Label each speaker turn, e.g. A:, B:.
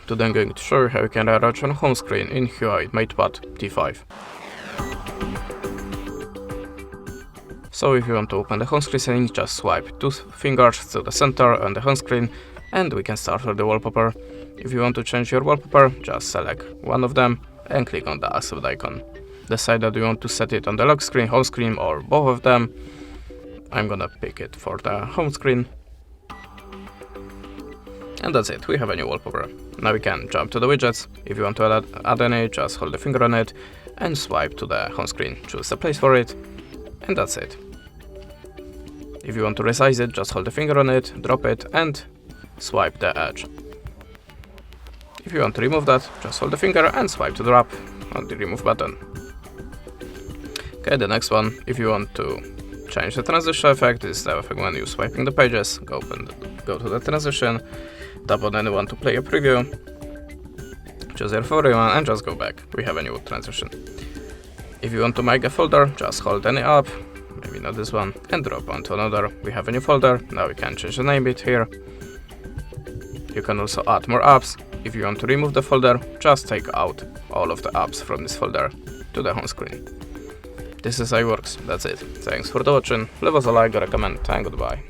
A: Today I'm going to show you how you can rearrange on home screen in HUAWEI MatePad T5. So if you want to open the home screen setting, just swipe 2 fingers to the center on the home screen and we can start with the wallpaper. If you want to change your wallpaper, just select one of them and click on the accept icon. Decide that you want to set it on the lock screen, home screen or both of them. I'm gonna pick it for the home screen. And that's it, we have a new wallpaper. Now we can jump to the widgets. If you want to add any, just hold the finger on it and swipe to the home screen. Choose the place for it, and that's it. If you want to resize it, just hold the finger on it, drop it, and swipe the edge. If you want to remove that, just hold the finger and swipe to drop on the remove button. Okay, the next one, if you want to change the transition effect, this is the effect when you're swiping the pages. Go to the transition, tap on anyone to play a preview, choose your favorite one and just go back. We have a new transition. If you want to make a folder, just hold any app, maybe not this one, and drop onto another. We have a new folder. Now we can change the name bit here. You can also add more apps. If you want to remove the folder, just take out all of the apps from this folder to the home screen. This is how it works. That's it. Thanks for watching. Leave us a like or a comment and goodbye.